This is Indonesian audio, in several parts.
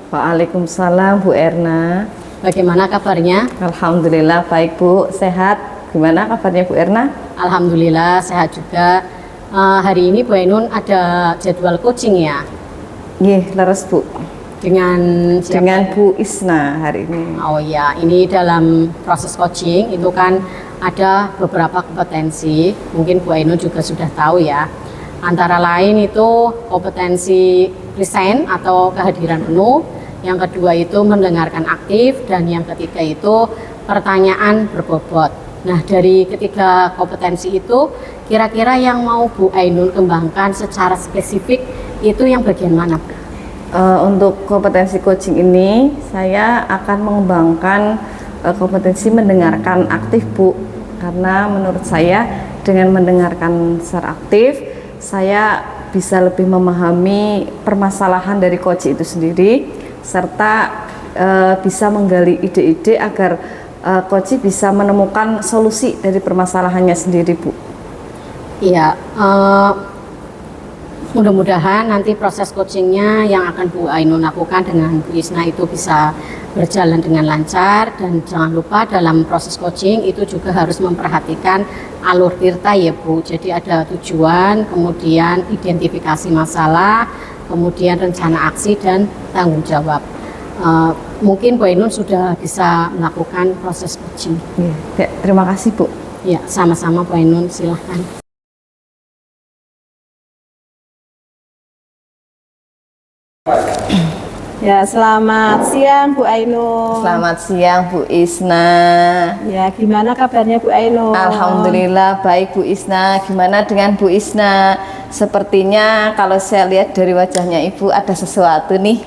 Waalaikumsalam Bu Erna. Bagaimana kabarnya? Alhamdulillah baik Bu, sehat. Gimana kabarnya Bu Erna? Alhamdulillah sehat juga. Hari ini Bu Ainun ada jadwal coaching ya? Iya, leres Bu. Dengan siapa? Dengan Bu Isna hari ini. Oh ya, ini dalam proses coaching itu kan ada beberapa kompetensi. Mungkin Bu Ainun juga sudah tahu ya. Antara lain itu kompetensi present atau kehadiran penuh. Yang kedua itu mendengarkan aktif, dan yang ketiga itu pertanyaan berbobot. Nah, dari ketiga kompetensi itu kira-kira yang mau Bu Ainun kembangkan secara spesifik itu yang bagian mana, Bu? Untuk kompetensi coaching ini saya akan mengembangkan kompetensi mendengarkan aktif Bu, karena menurut saya dengan mendengarkan secara aktif saya bisa lebih memahami permasalahan dari coach itu sendiri, serta bisa menggali ide-ide agar coach bisa menemukan solusi dari permasalahannya sendiri Bu. Iya, mudah-mudahan nanti proses coachingnya yang akan Bu Ainun lakukan dengan Bu Isna itu bisa berjalan dengan lancar. Dan jangan lupa dalam proses coaching itu juga harus memperhatikan alur tirta ya Bu. Jadi ada tujuan, kemudian identifikasi masalah, kemudian rencana aksi dan tanggung jawab. Mungkin Bu Ainun sudah bisa melakukan proses coaching. Ya, terima kasih Bu. Ya, sama-sama Bu Ainun, silahkan. Ya, selamat siang Bu Ainun. Selamat siang Bu Isna. Ya, gimana kabarnya Bu Ainun? Alhamdulillah baik Bu Isna. Gimana dengan Bu Isna? Sepertinya kalau saya lihat dari wajahnya Ibu ada sesuatu nih.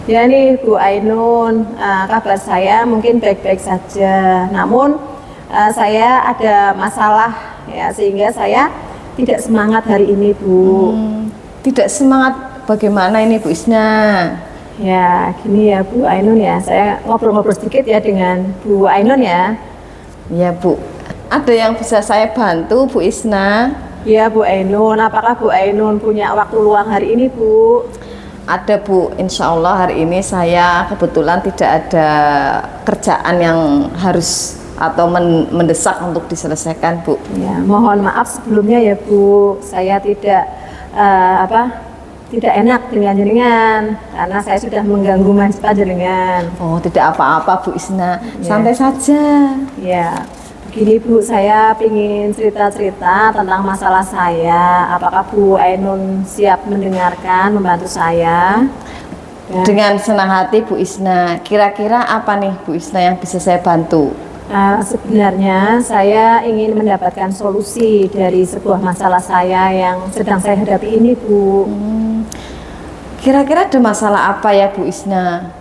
Ya nih Bu Ainun, kabar saya mungkin baik-baik saja. Namun saya ada masalah ya, sehingga saya tidak semangat hari ini Bu. Tidak semangat bagaimana ini Bu Isna? Ya gini ya Bu Ainun ya, saya ngobrol-ngobrol sedikit ya dengan Bu Ainun ya. Ya Bu, ada yang bisa saya bantu Bu Isna? Ya Bu Ainun, apakah Bu Ainun punya waktu luang hari ini Bu? Ada Bu, insya Allah hari ini saya kebetulan tidak ada kerjaan yang harus atau mendesak untuk diselesaikan Bu. Ya, mohon maaf sebelumnya ya Bu, saya tidak tidak enak dengan jenengan karena saya sudah mengganggu Mas jenengan. Oh, tidak apa-apa Bu Isna, santai saja. Ya, begini Bu, saya ingin cerita-cerita tentang masalah saya. Apakah Bu Ainun siap mendengarkan, membantu saya? Ya. Dengan senang hati Bu Isna. Kira-kira apa nih Bu Isna yang bisa saya bantu? Sebenarnya saya ingin mendapatkan solusi dari sebuah masalah saya yang sedang saya hadapi ini Bu. Kira-kira ada masalah apa ya Bu Isna?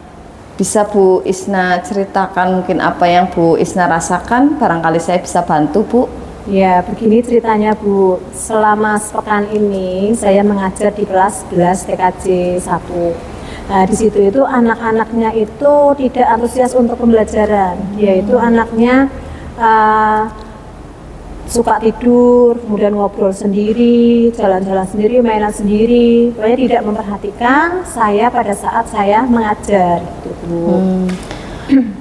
Bisa Bu Isna ceritakan mungkin apa yang Bu Isna rasakan, barangkali saya bisa bantu Bu. Ya, begini ceritanya Bu. Selama sepekan ini saya mengajar di kelas 11 TKJ 1. Nah, di situ itu anak-anaknya itu tidak antusias untuk pembelajaran, yaitu anaknya suka tidur, kemudian ngobrol sendiri, jalan-jalan sendiri, mainan sendiri, pokoknya tidak memperhatikan saya pada saat saya mengajar gitu Bu.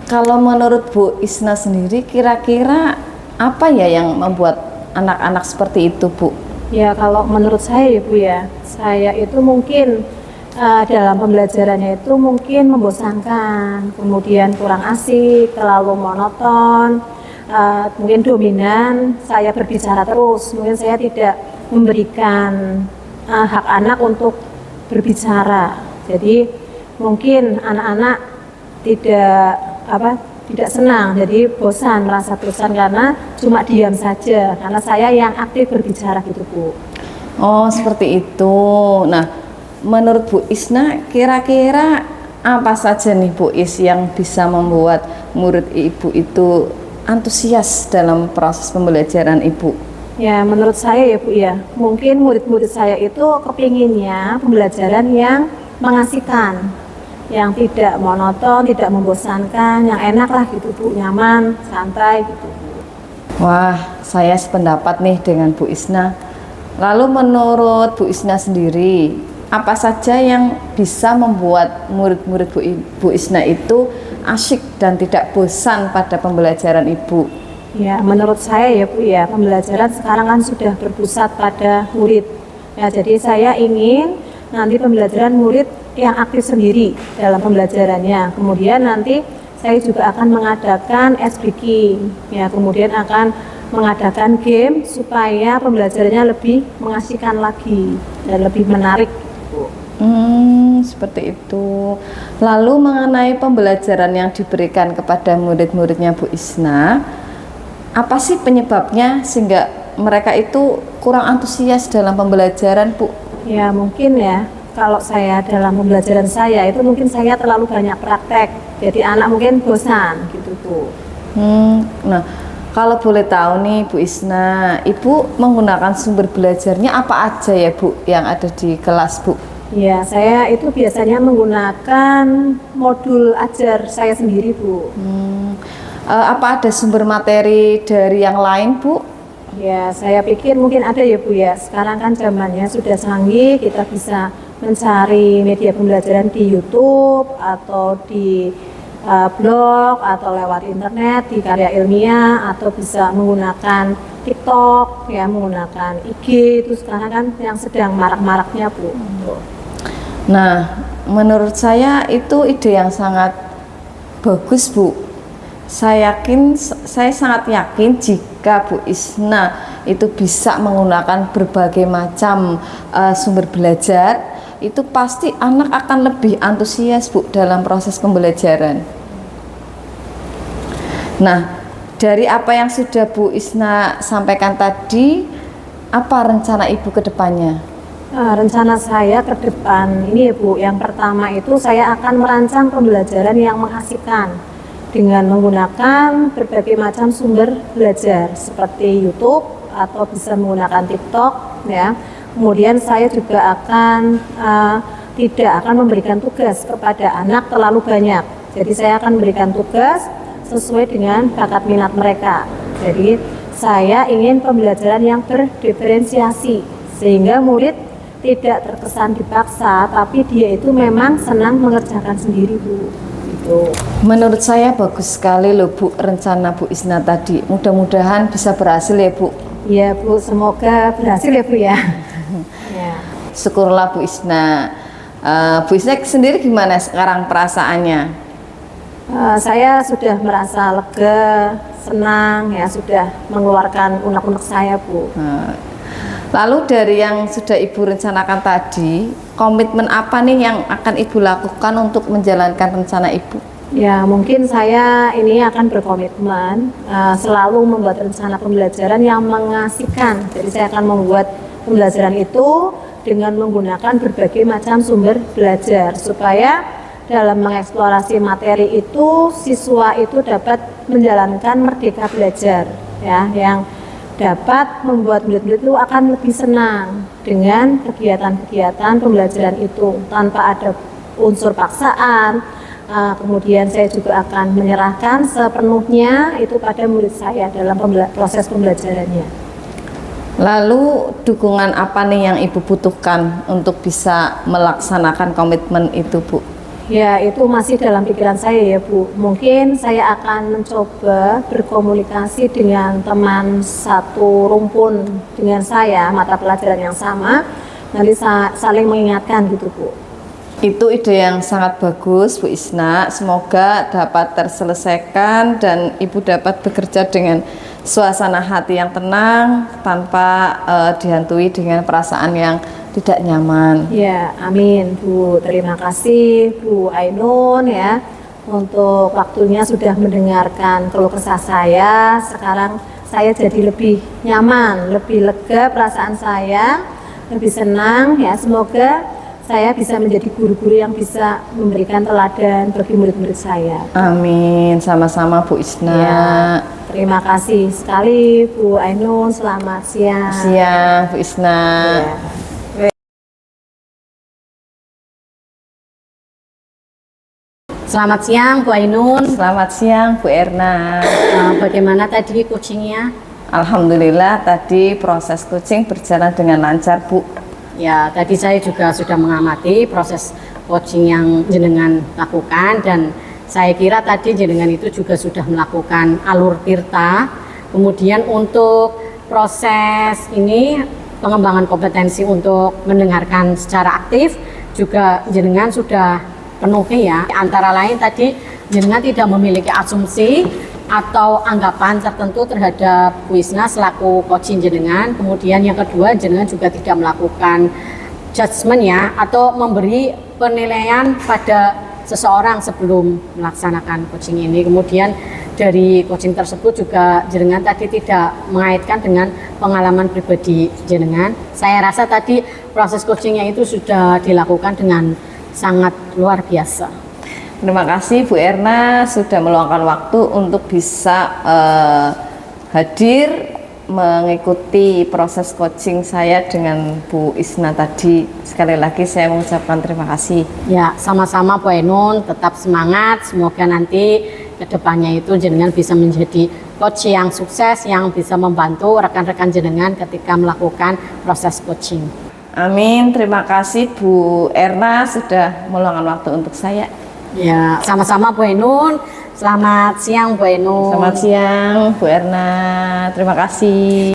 Kalau menurut Bu Isna sendiri, kira-kira apa ya yang membuat anak-anak seperti itu Bu? Ya, kalau menurut saya ya Bu ya, saya itu mungkin dalam pembelajarannya itu mungkin membosankan, kemudian kurang asik, terlalu monoton, mungkin dominan, saya berbicara terus, mungkin saya tidak memberikan hak anak untuk berbicara. Jadi mungkin anak-anak tidak senang, jadi bosan, merasa bosan karena cuma diam saja, karena saya yang aktif berbicara gitu Bu. Oh, seperti itu. Nah, menurut Bu Isna, kira-kira apa saja nih Bu Is yang bisa membuat murid Ibu itu antusias dalam proses pembelajaran Ibu? Ya, menurut saya ya Bu ya, mungkin murid-murid saya itu kepinginnya pembelajaran yang mengasihkan, yang tidak monoton, tidak membosankan, yang enak lah gitu Bu, nyaman, santai gitu Bu. Wah, saya sependapat nih dengan Bu Isna. Lalu menurut Bu Isna sendiri, apa saja yang bisa membuat murid-murid Bu Isna itu asyik dan tidak bosan pada pembelajaran Ibu? Ya, menurut saya ya Bu ya, pembelajaran sekarang kan sudah berpusat pada murid. Ya, jadi saya ingin nanti pembelajaran murid yang aktif sendiri dalam pembelajarannya. Kemudian nanti saya juga akan mengadakan ice breaking. Ya, kemudian akan mengadakan game supaya pembelajarannya lebih mengasihkan lagi dan lebih menarik. Seperti itu. Lalu mengenai pembelajaran yang diberikan kepada murid-muridnya Bu Isna, apa sih penyebabnya sehingga mereka itu kurang antusias dalam pembelajaran, Bu? Ya mungkin ya, kalau saya dalam pembelajaran saya itu mungkin saya terlalu banyak praktek, jadi anak mungkin bosan gitu Bu. Nah, kalau boleh tahu nih Bu Isna, Ibu menggunakan sumber belajarnya apa aja ya Bu yang ada di kelas Bu? Ya, saya itu biasanya menggunakan modul ajar saya sendiri Bu. Apa ada sumber materi dari yang lain Bu? Ya, saya pikir mungkin ada ya Bu ya. Sekarang kan zamannya sudah canggih, kita bisa mencari media pembelajaran di YouTube atau di blog atau lewat internet di Karya Ilmiah, atau bisa menggunakan TikTok ya, menggunakan IG. Itu sekarang kan yang sedang marak-maraknya Bu. Nah, menurut saya itu ide yang sangat bagus Bu. Saya sangat yakin jika Bu Isna itu bisa menggunakan berbagai macam sumber belajar, itu pasti anak akan lebih antusias Bu dalam proses pembelajaran. Nah, dari apa yang sudah Bu Isna sampaikan tadi, apa rencana Ibu ke depannya? Rencana saya ke depan ini ya Bu, yang pertama itu saya akan merancang pembelajaran yang mengasihkan dengan menggunakan berbagai macam sumber belajar seperti YouTube atau bisa menggunakan TikTok ya. Kemudian saya juga akan tidak akan memberikan tugas kepada anak terlalu banyak. Jadi saya akan memberikan tugas sesuai dengan bakat minat mereka. Jadi saya ingin pembelajaran yang berdiferensiasi sehingga murid tidak terkesan dipaksa, tapi dia itu memang senang mengerjakan sendiri Bu. Gitu. Menurut saya bagus sekali loh Bu rencana Bu Isna tadi. Mudah-mudahan bisa berhasil ya Bu. Iya Bu, semoga berhasil ya Bu ya. Ya. Syukurlah Bu Isna. Bu Isna sendiri gimana sekarang perasaannya? Saya sudah merasa lega, senang ya, sudah mengeluarkan unek-unek saya Bu. Lalu dari yang sudah Ibu rencanakan tadi, komitmen apa nih yang akan Ibu lakukan untuk menjalankan rencana Ibu? Ya mungkin saya ini akan berkomitmen selalu membuat rencana pembelajaran yang mengasihkan. Jadi saya akan membuat pembelajaran itu dengan menggunakan berbagai macam sumber belajar supaya dalam mengeksplorasi materi itu siswa itu dapat menjalankan merdeka belajar ya, yang dapat membuat murid-murid itu akan lebih senang dengan kegiatan-kegiatan pembelajaran itu tanpa ada unsur paksaan. Kemudian saya juga akan menyerahkan sepenuhnya itu pada murid saya dalam proses pembelajarannya. Lalu dukungan apa nih yang Ibu butuhkan untuk bisa melaksanakan komitmen itu Bu? Ya, itu masih dalam pikiran saya ya Bu. Mungkin saya akan mencoba berkomunikasi dengan teman satu rumpun dengan saya, mata pelajaran yang sama, nanti saling mengingatkan gitu Bu. Itu ide yang sangat bagus Bu Isna. Semoga dapat terselesaikan dan Ibu dapat bekerja dengan suasana hati yang tenang tanpa dihantui dengan perasaan yang tidak nyaman. Ya, amin Bu. Terima kasih Bu Ainun ya untuk waktunya sudah mendengarkan keluh kesah saya. Sekarang saya jadi lebih nyaman, lebih lega perasaan saya, lebih senang ya. Semoga saya bisa menjadi guru-guru yang bisa memberikan teladan bagi murid-murid saya. Amin, sama-sama Bu Isna. Ya, terima kasih sekali Bu Ainun. Selamat siang. Siang Bu Isna. Ya. Selamat siang Bu Ainun. Selamat siang Bu Erna. Bagaimana tadi coachingnya? Alhamdulillah tadi proses coaching berjalan dengan lancar Bu. Ya, tadi saya juga sudah mengamati proses coaching yang jenengan lakukan, dan saya kira tadi jenengan itu juga sudah melakukan alur tirta. Kemudian untuk proses ini pengembangan kompetensi untuk mendengarkan secara aktif juga jenengan sudah penuhi ya. Antara lain tadi jenengan tidak memiliki asumsi atau anggapan tertentu terhadap Bu Isna selaku coaching jenengan. Kemudian yang kedua, jenengan juga tidak melakukan judgement ya, atau memberi penilaian pada seseorang sebelum melaksanakan coaching ini. Kemudian dari coaching tersebut juga jenengan tadi tidak mengaitkan dengan pengalaman pribadi jenengan. Saya rasa tadi proses coachingnya itu sudah dilakukan dengan sangat luar biasa. Terima kasih Bu Erna sudah meluangkan waktu untuk bisa hadir mengikuti proses coaching saya dengan Bu Isna tadi. Sekali lagi saya mengucapkan terima kasih. Ya, sama-sama Bu Ainun, tetap semangat. Semoga nanti kedepannya itu jenengan bisa menjadi coach yang sukses, yang bisa membantu rekan-rekan jenengan ketika melakukan proses coaching. Amin. Terima kasih Bu Erna sudah meluangkan waktu untuk saya. Ya, sama-sama Bu Ainun. Selamat siang Bu Ainun. Selamat siang Bu Erna. Terima kasih.